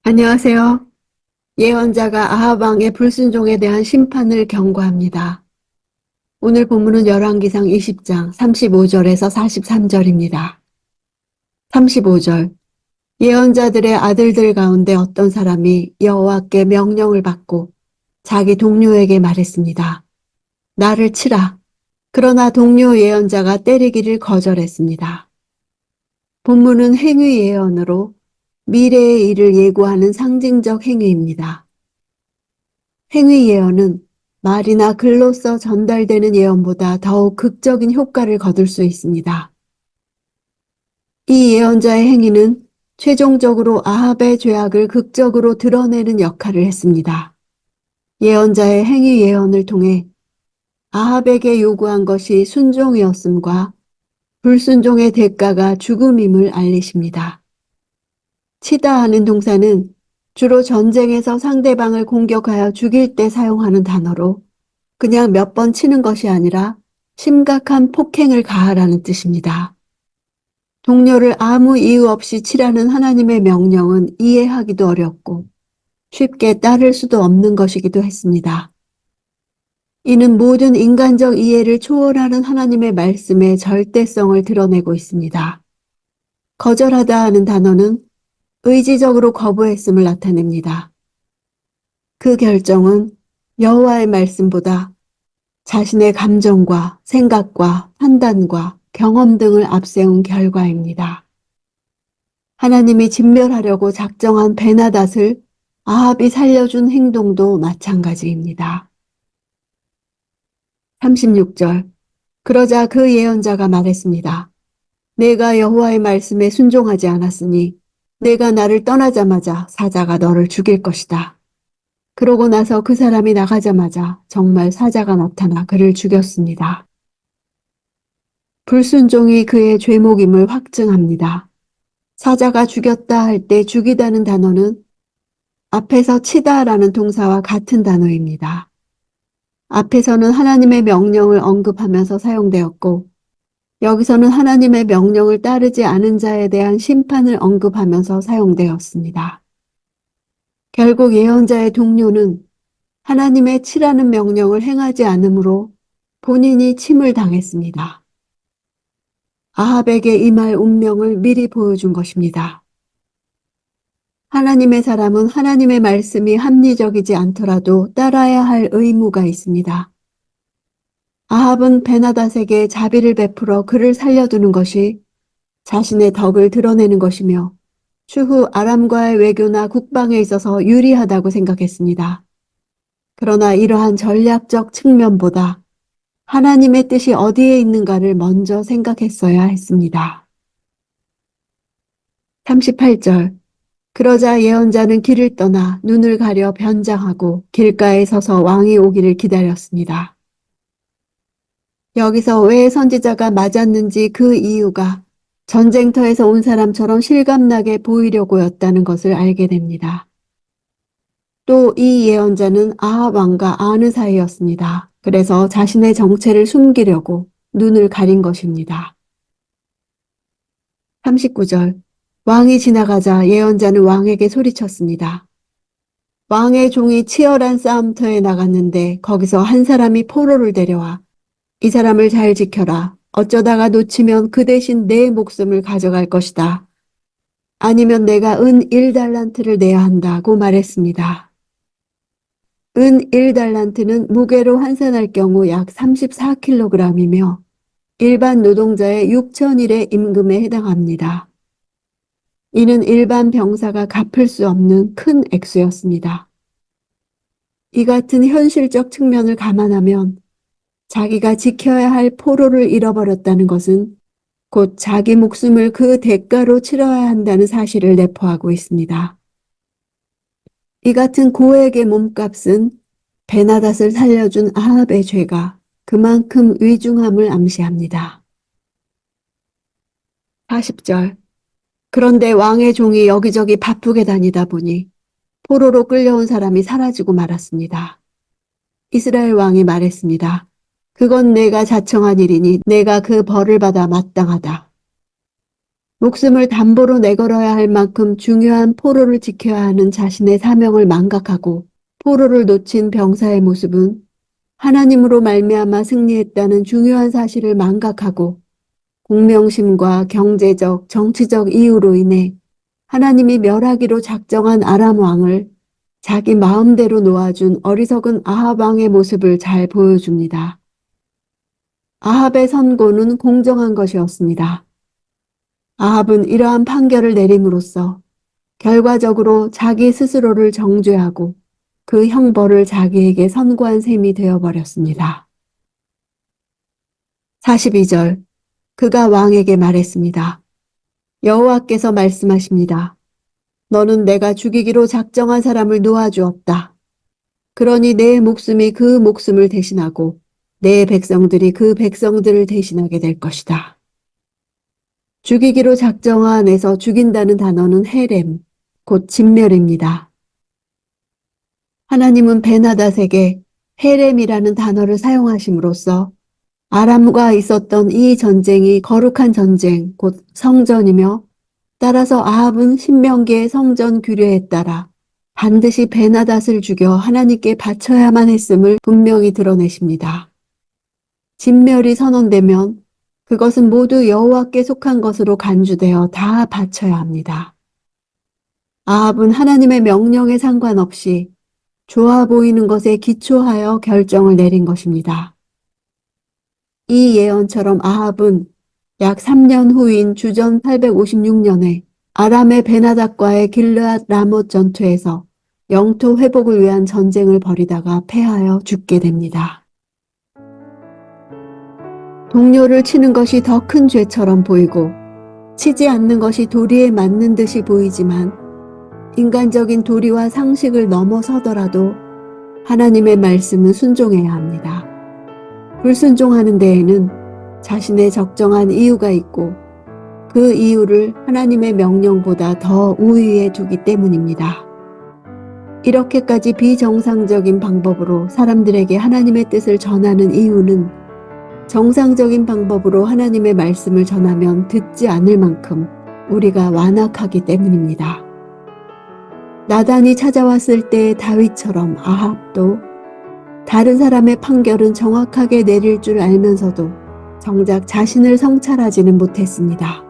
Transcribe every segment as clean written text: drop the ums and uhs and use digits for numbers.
안녕하세요. 예언자가 아합 왕의 불순종에 대한 심판을 경고합니다. 오늘 본문은 열왕기상 20장 35절에서 43절입니다. 35절. 예언자들의 아들들 가운데 어떤 사람이 여호와께 명령을 받고 자기 동료에게 말했습니다. 나를 치라. 그러나 동료 예언자가 때리기를 거절했습니다. 본문은 행위 예언으로 미래의 일을 예고하는 상징적 행위입니다. 행위 예언은 말이나 글로써 전달되는 예언보다 더욱 극적인 효과를 거둘 수 있습니다. 이 예언자의 행위는 최종적으로 아합의 죄악을 극적으로 드러내는 역할을 했습니다. 예언자의 행위 예언을 통해 아합에게 요구한 것이 순종이었음과 불순종의 대가가 죽음임을 알리십니다. 치다 하는 동사는 주로 전쟁에서 상대방을 공격하여 죽일 때 사용하는 단어로 그냥 몇 번 치는 것이 아니라 심각한 폭행을 가하라는 뜻입니다. 동료를 아무 이유 없이 치라는 하나님의 명령은 이해하기도 어렵고 쉽게 따를 수도 없는 것이기도 했습니다. 이는 모든 인간적 이해를 초월하는 하나님의 말씀의 절대성을 드러내고 있습니다. 거절하다 하는 단어는 의지적으로 거부했음을 나타냅니다. 그 결정은 여호와의 말씀보다 자신의 감정과 생각과 판단과 경험 등을 앞세운 결과입니다. 하나님이 진멸하려고 작정한 베나닷을 아합이 살려준 행동도 마찬가지입니다. 36절. 그러자 그 예언자가 말했습니다. 내가 여호와의 말씀에 순종하지 않았으니 내가 나를 떠나자마자 사자가 너를 죽일 것이다. 그러고 나서 그 사람이 나가자마자 정말 사자가 나타나 그를 죽였습니다. 불순종이 그의 죄목임을 확증합니다. 사자가 죽였다 할 때 죽이다는 단어는 앞에서 치다라는 동사와 같은 단어입니다. 앞에서는 하나님의 명령을 언급하면서 사용되었고 여기서는 하나님의 명령을 따르지 않은 자에 대한 심판을 언급하면서 사용되었습니다. 결국 예언자의 동료는 하나님의 치라는 명령을 행하지 않으므로 본인이 침을 당했습니다. 아합에게 임할 운명을 미리 보여준 것입니다. 하나님의 사람은 하나님의 말씀이 합리적이지 않더라도 따라야 할 의무가 있습니다. 아합은 베나닷에게 자비를 베풀어 그를 살려두는 것이 자신의 덕을 드러내는 것이며 추후 아람과의 외교나 국방에 있어서 유리하다고 생각했습니다. 그러나 이러한 전략적 측면보다 하나님의 뜻이 어디에 있는가를 먼저 생각했어야 했습니다. 38절. 그러자 예언자는 길을 떠나 눈을 가려 변장하고 길가에 서서 왕이 오기를 기다렸습니다. 여기서 왜 선지자가 맞았는지 그 이유가 전쟁터에서 온 사람처럼 실감나게 보이려고였다는 것을 알게 됩니다. 또 이 예언자는 아합 왕과 아는 사이였습니다. 그래서 자신의 정체를 숨기려고 눈을 가린 것입니다. 39절. 왕이 지나가자 예언자는 왕에게 소리쳤습니다. 왕의 종이 치열한 싸움터에 나갔는데 거기서 한 사람이 포로를 데려와 이 사람을 잘 지켜라. 어쩌다가 놓치면 그 대신 내 목숨을 가져갈 것이다. 아니면 내가 은 1달란트를 내야 한다고 말했습니다. 은 1달란트는 무게로 환산할 경우 약 34kg이며 일반 노동자의 6천일의 임금에 해당합니다. 이는 일반 병사가 갚을 수 없는 큰 액수였습니다. 이 같은 현실적 측면을 감안하면 자기가 지켜야 할 포로를 잃어버렸다는 것은 곧 자기 목숨을 그 대가로 치러야 한다는 사실을 내포하고 있습니다. 이 같은 고액의 몸값은 베나닷을 살려준 아합의 죄가 그만큼 위중함을 암시합니다. 40절. 그런데 왕의 종이 여기저기 바쁘게 다니다 보니 포로로 끌려온 사람이 사라지고 말았습니다. 이스라엘 왕이 말했습니다. 그건 내가 자청한 일이니 내가 그 벌을 받아 마땅하다. 목숨을 담보로 내걸어야 할 만큼 중요한 포로를 지켜야 하는 자신의 사명을 망각하고 포로를 놓친 병사의 모습은 하나님으로 말미암아 승리했다는 중요한 사실을 망각하고 공명심과 경제적, 정치적 이유로 인해 하나님이 멸하기로 작정한 아람 왕을 자기 마음대로 놓아준 어리석은 아합 왕의 모습을 잘 보여줍니다. 아합의 선고는 공정한 것이었습니다. 아합은 이러한 판결을 내림으로써 결과적으로 자기 스스로를 정죄하고 그 형벌을 자기에게 선고한 셈이 되어버렸습니다. 42절, 그가 왕에게 말했습니다. 여호와께서 말씀하십니다. 너는 내가 죽이기로 작정한 사람을 놓아주었다. 그러니 내 목숨이 그 목숨을 대신하고 내 백성들이 그 백성들을 대신하게 될 것이다. 죽이기로 작정한에서 죽인다는 단어는 헤렘, 곧 진멸입니다. 하나님은 베나닷에게 헤렘이라는 단어를 사용하심으로써 아람과 있었던 이 전쟁이 거룩한 전쟁, 곧 성전이며 따라서 아합은 신명기의 성전 규례에 따라 반드시 베나닷을 죽여 하나님께 바쳐야만 했음을 분명히 드러내십니다. 진멸이 선언되면 그것은 모두 여호와께 속한 것으로 간주되어 다 바쳐야 합니다. 아합은 하나님의 명령에 상관없이 좋아 보이는 것에 기초하여 결정을 내린 것입니다. 이 예언처럼 아합은 약 3년 후인 주전 856년에 아람의 베나닷과의 길르앗 라못 전투에서 영토 회복을 위한 전쟁을 벌이다가 패하여 죽게 됩니다. 동료를 치는 것이 더 큰 죄처럼 보이고 치지 않는 것이 도리에 맞는 듯이 보이지만 인간적인 도리와 상식을 넘어서더라도 하나님의 말씀은 순종해야 합니다. 불순종하는 데에는 자신의 적정한 이유가 있고 그 이유를 하나님의 명령보다 더 우위에 두기 때문입니다. 이렇게까지 비정상적인 방법으로 사람들에게 하나님의 뜻을 전하는 이유는 정상적인 방법으로 하나님의 말씀을 전하면 듣지 않을 만큼 우리가 완악하기 때문입니다. 나단이 찾아왔을 때 다윗처럼 아합도 다른 사람의 판결은 정확하게 내릴 줄 알면서도 정작 자신을 성찰하지는 못했습니다.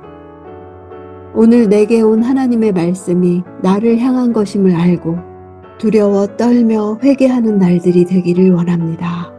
오늘 내게 온 하나님의 말씀이 나를 향한 것임을 알고 두려워 떨며 회개하는 날들이 되기를 원합니다.